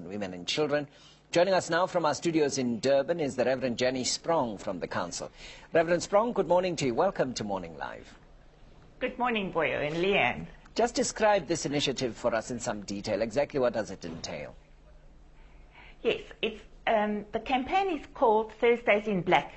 women and children. Joining us now from our studios in Durban is the Reverend Jenny Sprong from the Council. Reverend Sprong, good morning to you. Welcome to Morning Live. Good morning, Boyo and Leanne. Just describe this initiative for us in some detail. Exactly what does it entail? Yes, the campaign is called Thursdays in Black.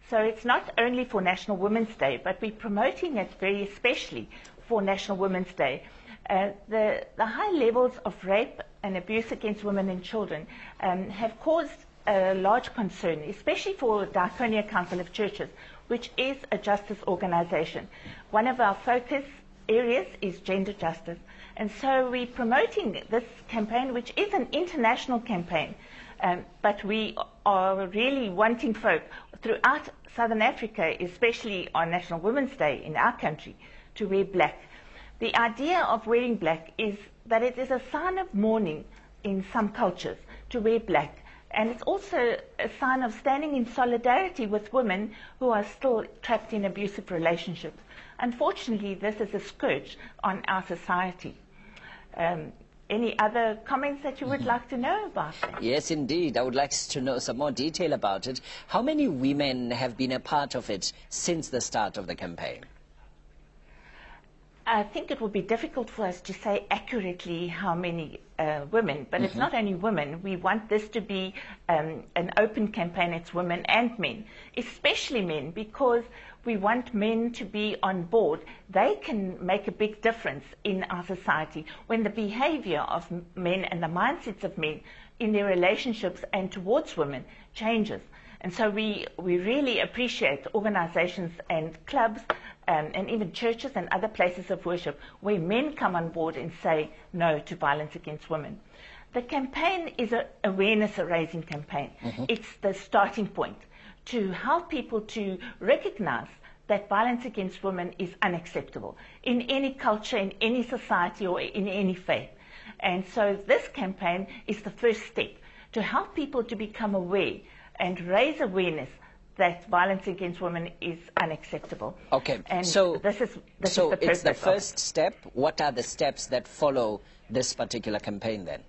So it's not only for National Women's Day, but we're promoting it very especially for National Women's Day. The high levels of rape and abuse against women and children have caused a large concern, especially for Diakonia Council of Churches, which is a justice organization. One of our focus areas is gender justice. And so we're promoting this campaign, which is an international campaign, but we are really wanting folk throughout Southern Africa, especially on National Women's Day in our country, to wear black. The idea of wearing black is that it is a sign of mourning in some cultures to wear black. And it's also a sign of standing in solidarity with women who are still trapped in abusive relationships. Unfortunately, this is a scourge on our society. Any other comments that you would like to know about that? Yes, indeed. I would like to know some more detail about it. How many women have been a part of it since the start of the campaign? I think it would be difficult for us to say accurately how many women, but it's not only women. We want this to be an open campaign. It's women and men, especially men, because we want men to be on board. They can make a big difference in our society when the behavior of men and the mindsets of men in their relationships and towards women changes. And so we really appreciate organizations and clubs and even churches and other places of worship where men come on board and say no to violence against women. The campaign is an awareness-raising campaign. It's the starting point to help people to recognize that violence against women is unacceptable in any culture, in any society, or in any faith. And so this campaign is the first step to help people to become aware and raise awareness that violence against women is unacceptable. Okay, and so this is the it's the first step. What are the steps that follow this particular campaign then?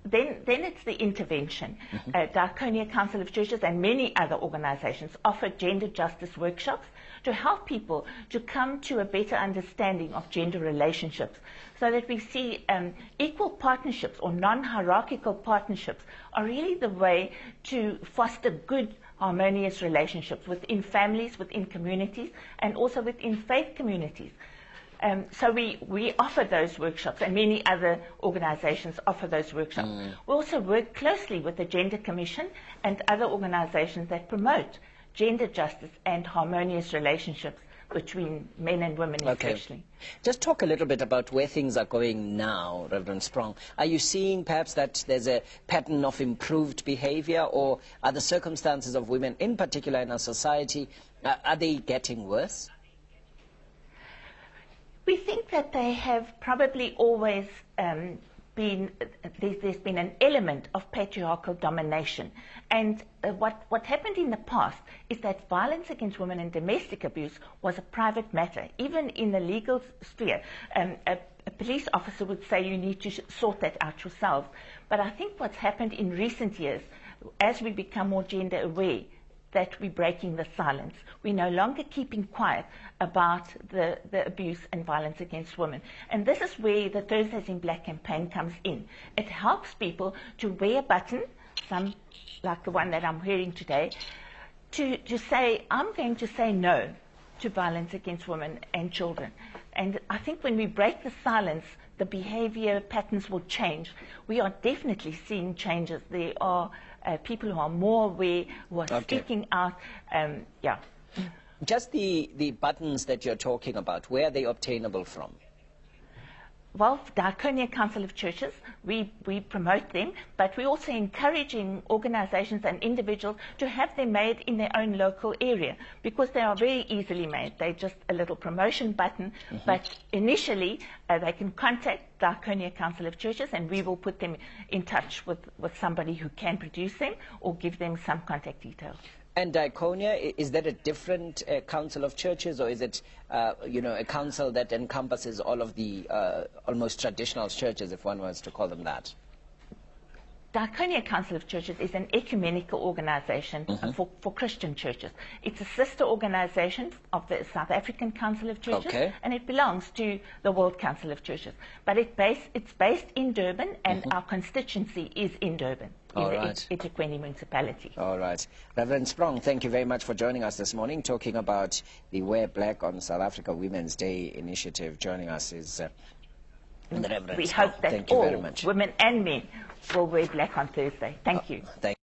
Then it's the intervention. Diakonia Council of Churches and many other organizations offer gender justice workshops to help people to come to a better understanding of gender relationships, so that we see equal partnerships or non-hierarchical partnerships are really the way to foster good, harmonious relationships within families, within communities, and also within faith communities. So we offer those workshops, and many other organizations offer those workshops. We also work closely with the Gender Commission and other organizations that promote gender justice and harmonious relationships between men and women especially. Just talk a little bit about where things are going now, Reverend Sprong. Are you seeing perhaps that there's a pattern of improved behavior, or are the circumstances of women in particular in our society, are they getting worse? We think that they have probably always there's been an element of patriarchal domination. And what happened in the past is that violence against women and domestic abuse was a private matter, even in the legal sphere. A police officer would say you need to sort that out yourself. But I think what's happened in recent years, as we become more gender aware, that we're breaking the silence. We're no longer keeping quiet about the abuse and violence against women. And this is where the Thursdays in Black campaign comes in. It helps people to wear a button, some like the one that I'm wearing today, to say, I'm going to say no to violence against women and children. And I think when we break the silence, the behavior patterns will change. We are definitely seeing changes. There are people who are more aware, who are speaking out. Just the buttons that you're talking about, where are they obtainable from? Well, Diakonia Council of Churches, we promote them, but we're also encouraging organizations and individuals to have them made in their own local area, because they are very easily made. They're just a little promotion button, but initially they can contact Diakonia Council of Churches, and we will put them in touch with somebody who can produce them or give them some contact details. And Diakonia, is that a different council of churches, or is it, a council that encompasses all of the almost traditional churches, if one was to call them that? Diakonia Council of Churches is an ecumenical organization for Christian churches. It's a sister organization of the South African Council of Churches, and it belongs to the World Council of Churches. But it's based in Durban, and our constituency is in Durban, in the eThekwini municipality. All right. Reverend Sprong, thank you very much for joining us this morning, talking about the Wear Black on South Africa Women's Day initiative. Joining us is the Reverend We Sprong. hope that Thank you all very much. women and men will wear black on Thursday. Thank you. Thank